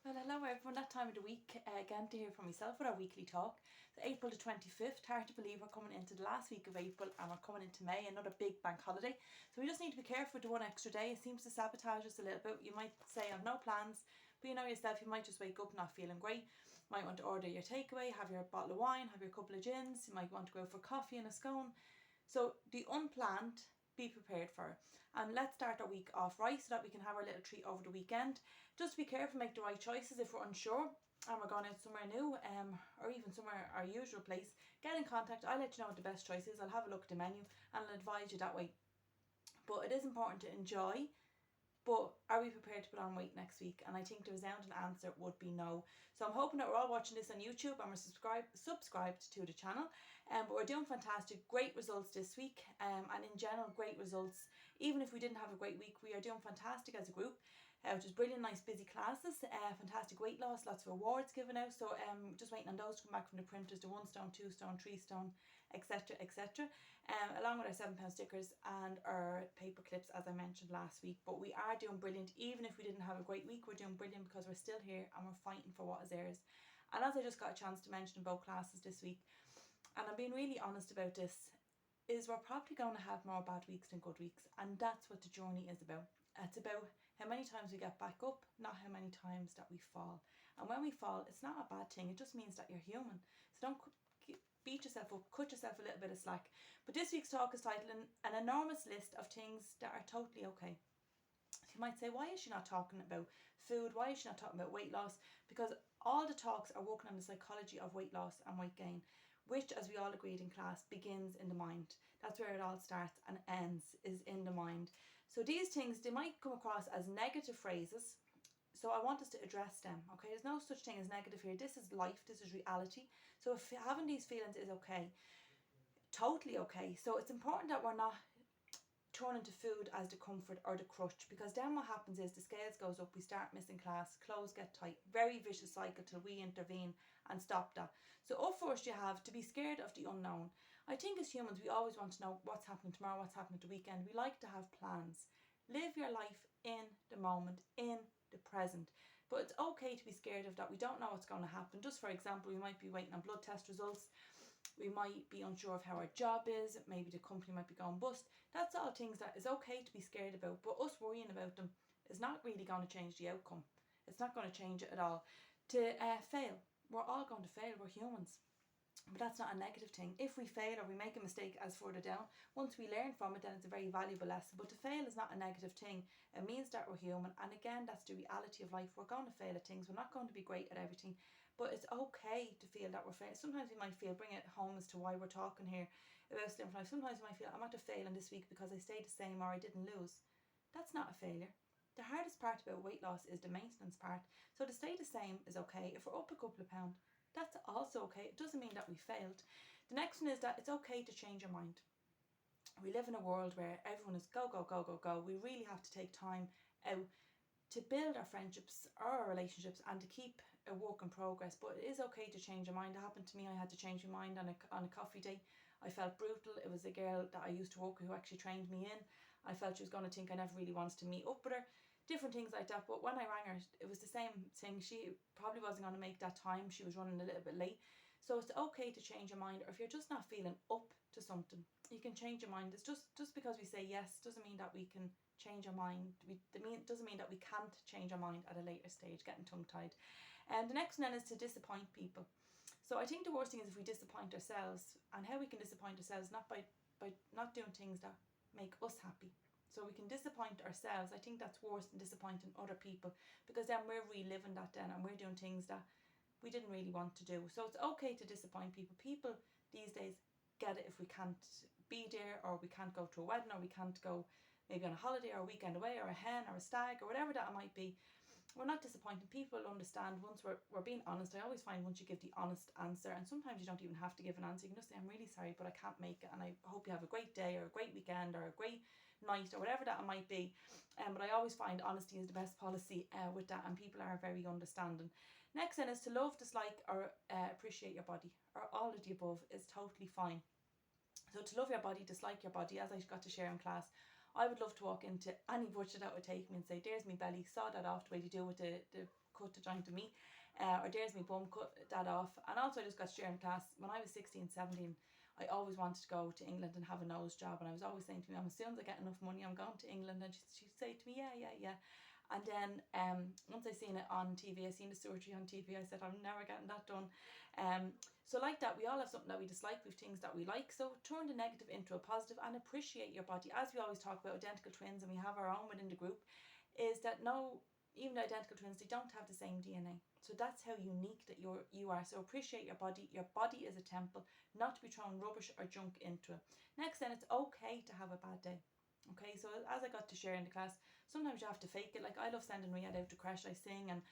Well, hello everyone, that time of the week again to hear from myself with our weekly talk. So April the 25th, hard to believe we're coming into the last week of April and we're coming into May, another big bank holiday. So we just need to be careful with the one extra day. It seems to sabotage us a little bit. You might say I've no plans, but you know yourself, you might just wake up not feeling great. You might want to order your takeaway, have your bottle of wine, have your couple of gins. You might want to go for coffee and a scone. So the unplanned, be prepared for it. And let's start our week off right so that we can have our little treat over the weekend. Just be careful, make the right choices. If we're unsure and we're going out somewhere new or even somewhere our usual place, get in contact. I'll let you know what the best choice is. I'll have a look at the menu and I'll advise you that way. But it is important to enjoy. But are we prepared to put on weight next week? And I think the resounding answer would be no. So I'm hoping that we're all watching this on YouTube and we're subscribed to the channel. But we're doing fantastic, great results this week. And in general, great results. Even if we didn't have a great week, we are doing fantastic as a group. Which is brilliant, nice busy classes, fantastic weight loss, lots of awards given out. So just waiting on those to come back from the printers, the 1 stone, 2 stone, 3 stone, etc, etc. Along with our £7 stickers and our paper clips, as I mentioned last week. But we are doing brilliant. Even if we didn't have a great week, we're doing brilliant because we're still here and we're fighting for what is ours. And as I just got a chance to mention in both classes this week, and I'm being really honest about this, is we're probably going to have more bad weeks than good weeks. And that's what the journey is about. It's about how many times we get back up, not how many times that we fall. And when we fall, it's not a bad thing. It just means that you're human. So don't beat yourself up, cut yourself a little bit of slack. But this week's talk is titled An Enormous List of Things That Are Totally Okay. So you might say, why is she not talking about food? Why is she not talking about weight loss? Because all the talks are working on the psychology of weight loss and weight gain, which, as we all agreed in class, begins in the mind. That's where it all starts and ends, is in the mind. So these things, they might come across as negative phrases. So I want us to address them, okay? There's no such thing as negative here. This is life, this is reality. So if having these feelings is okay, totally okay. So it's important that we're not turning to food as the comfort or the crutch, because then what happens is the scales goes up, we start missing class, clothes get tight, very vicious cycle till we intervene and stop that. So up first you have to be scared of the unknown. I think as humans we always want to know what's happening tomorrow, what's happening at the weekend. We like to have plans. Live your life in the moment, in the present. But it's okay to be scared of that. We don't know what's going to happen. Just for example, we might be waiting on blood test results. We might be unsure of how our job is. Maybe the company might be going bust. That's all things that is okay to be scared about. But us worrying about them is not really going to change the outcome. It's not going to change it at all. To fail. We're all going to fail. We're humans. But that's not a negative thing. If we fail or we make a mistake as further down, once we learn from it, then it's a very valuable lesson. But to fail is not a negative thing. It means that we're human. And again, that's the reality of life. We're going to fail at things. We're not going to be great at everything. But it's okay to feel that we're failing. Sometimes we might feel, bring it home as to why we're talking here about Slim for Life. Sometimes we might feel, I'm at a failing this week because I stayed the same or I didn't lose. That's not a failure. The hardest part about weight loss is the maintenance part. So to stay the same is okay. If we're up a couple of pounds, that's also okay. It doesn't mean that we failed. The next one is that it's okay to change your mind. We live in a world where everyone is go, go, go, go, go. We really have to take time out to build our friendships or our relationships and to keep a work in progress. But it is okay to change your mind. It happened to me. I had to change my mind on a coffee day. I felt brutal. It was a girl that I used to work with who actually trained me in. I felt she was going to think I never really wanted to meet up with her. Different things like that. But when I rang her, it was the same thing. She probably wasn't going to make that time. She was running a little bit late. So it's okay to change your mind. Or if you're just not feeling up to something, you can change your mind. It's just because we say yes doesn't mean that we can change our mind. It doesn't mean that we can't change our mind at a later stage, getting tongue-tied. And the next one then is to disappoint people. So I think the worst thing is if we disappoint ourselves, and how we can disappoint ourselves, not by not doing things that make us happy. So we can disappoint ourselves. I think that's worse than disappointing other people, because then we're reliving that then and we're doing things that we didn't really want to do. So it's okay to disappoint people. People these days get it if we can't be there, or we can't go to a wedding, or we can't go maybe on a holiday or a weekend away, or a hen or a stag or whatever that it might be. We're not disappointing. People understand once we're being honest. I always find once you give the honest answer, and sometimes you don't even have to give an answer, you can just say, I'm really sorry but I can't make it and I hope you have a great day or a great weekend or a great night or whatever that it might be. But I always find honesty is the best policy with that, and people are very understanding. Next then is to love, dislike or appreciate your body, or all of the above is totally fine. So to love your body, dislike your body, as I got to share in class, I would love to walk into any butcher that would take me and say, there's me belly, saw that off the way to do with the cut the joint of meat, or there's me bum, cut that off. And also I just got sharing class, when I was 16, 17, I always wanted to go to England and have a nose job, and I was always saying to my mum, as soon as I get enough money, I'm going to England. And she'd say to me, yeah. And then once I seen it on TV, I seen the surgery on TV, I said, I'm never getting that done. So like that, we all have something that we dislike, we have things that we like. So turn the negative into a positive and appreciate your body. As we always talk about identical twins, and we have our own within the group, is that no, even identical twins, they don't have the same DNA. So that's how unique that you are. So appreciate your body. Your body is a temple, not to be throwing rubbish or junk into it. Next, then, it's okay to have a bad day. Okay, so as I got to share in the class, sometimes you have to fake it. Like, I love sending Riyadh out to crash. I sing and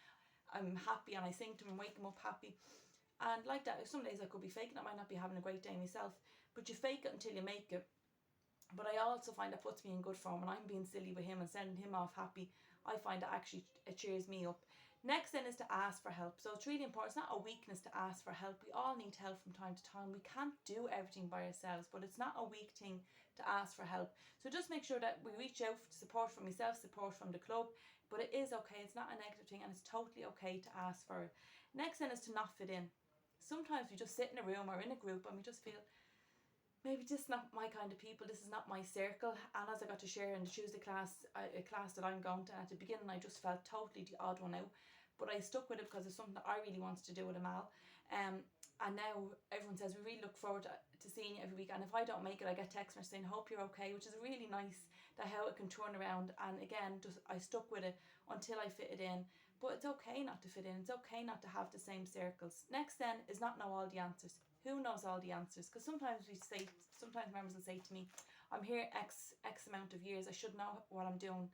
I'm happy, and I sing to him and wake him up happy. And like that, some days I could be faking it, I might not be having a great day myself, but you fake it until you make it. But I also find that puts me in good form, and I'm being silly with him and sending him off happy. I find that actually it cheers me up. Next then is to ask for help. So it's really important. It's not a weakness to ask for help. We all need help from time to time. We can't do everything by ourselves, but it's not a weak thing to ask for help. So just make sure that we reach out for support from yourself, support from the club, but it is okay. It's not a negative thing, and it's totally okay to ask for it. Next then is to not fit in. Sometimes we just sit in a room or in a group and we just feel, maybe this is not my kind of people, this is not my circle. And as I got to share in the Tuesday class, a class that I'm going to, at the beginning I just felt totally the odd one out, but I stuck with it because it's something that I really wanted to do with Amal. And now everyone says, we really look forward to seeing you every week, and if I don't make it, I get text messages saying, hope you're okay, which is really nice, that how it can turn around. And again, just I stuck with it until I fit it in. But it's okay not to fit in. It's okay not to have the same circles. Next then is not know all the answers. Who knows all the answers? Because sometimes members will say to me, I'm here X amount of years, I should know what I'm doing.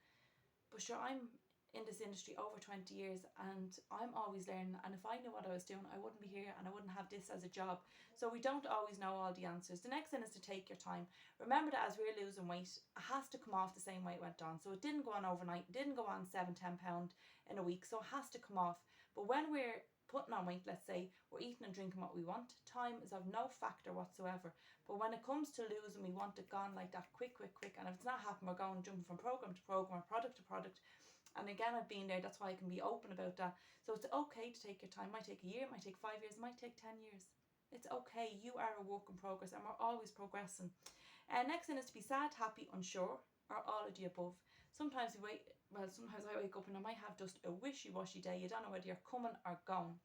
But sure, I'm in this industry over 20 years, and I'm always learning, and if I knew what I was doing, I wouldn't be here, and I wouldn't have this as a job. So we don't always know all the answers. The next thing is to take your time. Remember that as we're losing weight, it has to come off the same way it went on. So it didn't go on overnight, it didn't go on 7-10 pound in a week, so it has to come off. But when we're putting on weight, let's say we're eating and drinking what we want, time is of no factor whatsoever. But when it comes to losing, we want it gone like that, quick, and if it's not happening, we're going jumping from program to program or product to product. And again, I've been there, that's why I can be open about that. So it's okay to take your time. It might take a year, it might take 5 years, it might take 10 years. It's okay. You are a work in progress, and we're always progressing. Next thing is to be sad, happy, unsure, or all of the above. Sometimes sometimes I wake up and I might have just a wishy-washy day. You don't know whether you're coming or going.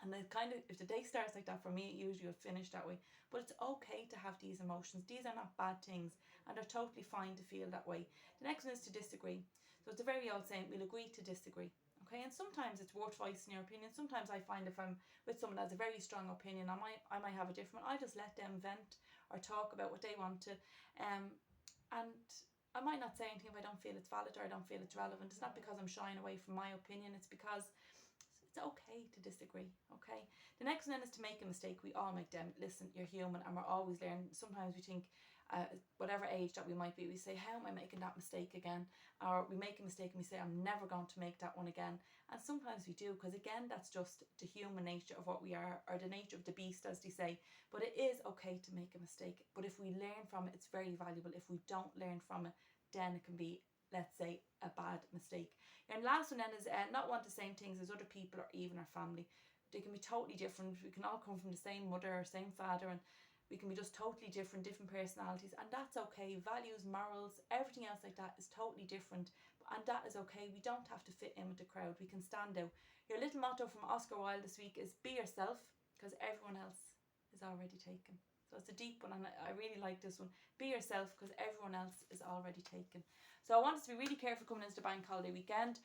And then kind of, if the day starts like that, for me, it usually will finish that way. But it's okay to have these emotions. These are not bad things, and they're totally fine to feel that way. The next one is to disagree. So it's a very old saying, we'll agree to disagree. Okay, and sometimes it's worth voicing your opinion. Sometimes I find if I'm with someone that has a very strong opinion, I might have a different one. I just let them vent or talk about what they want to. And I might not say anything if I don't feel it's valid or I don't feel it's relevant. It's not because I'm shying away from my opinion. It's because it's okay to disagree. Okay. The next one then is to make a mistake. We all make them. Listen, you're human, and we're always learning. Sometimes we think, whatever age that we might be, we say, how am I making that mistake again? Or we make a mistake and we say, I'm never going to make that one again. And sometimes we do, because again, that's just the human nature of what we are, or the nature of the beast, as they say. But it is okay to make a mistake. But if we learn from it, it's very valuable. If we don't learn from it, then it can be, let's say, a bad mistake. And last one then is not want the same things as other people or even our family. They can be totally different. We can all come from the same mother or same father, and we can be just totally different personalities, and that's okay. Values, morals, everything else like that is totally different, and that is okay. We don't have to fit in with the crowd. We can stand out. Your little motto from Oscar Wilde this week is be yourself, because everyone else is already taken. So it's a deep one, and I really like this one. Be yourself, because everyone else is already taken. So I want us to be really careful coming into the bank holiday weekend.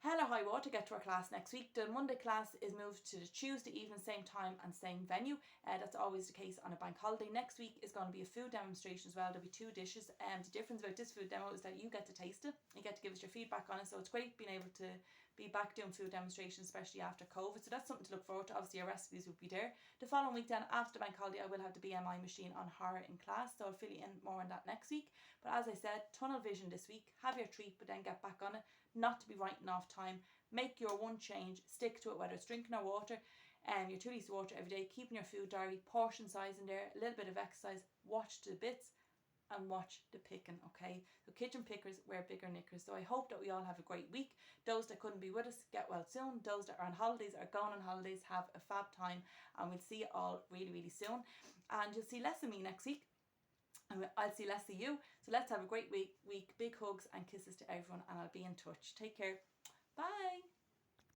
Hell or high water, get to our class next week. The Monday class is moved to the Tuesday evening, same time and same venue. That's always the case on a bank holiday. Next week is going to be a food demonstration as well. There'll be 2 dishes. The difference about this food demo is that you get to taste it. You get to give us your feedback on it. So it's great being able to be back doing food demonstrations, especially after COVID. So that's something to look forward to. Obviously, our recipes will be there. The following week then, after the bank holiday, I will have the BMI machine on horror in class. So I'll fill you in more on that next week. But as I said, tunnel vision this week. Have your treat, but then get back on it. Not to be writing off time. Make your one change, stick to it, whether it's drinking or water, your 2 litres of water every day, keeping your food diary, portion size in there, a little bit of exercise, watch the bits, and watch the picking, okay? So kitchen pickers wear bigger knickers. So I hope that we all have a great week. Those that couldn't be with us, get well soon. Those that are on holidays, are going on holidays, have a fab time, and we'll see you all really, really soon. And you'll see less of me next week, and I'll see less of you. So let's have a great week. Big hugs and kisses to everyone, and I'll be in touch. Take care. Bye.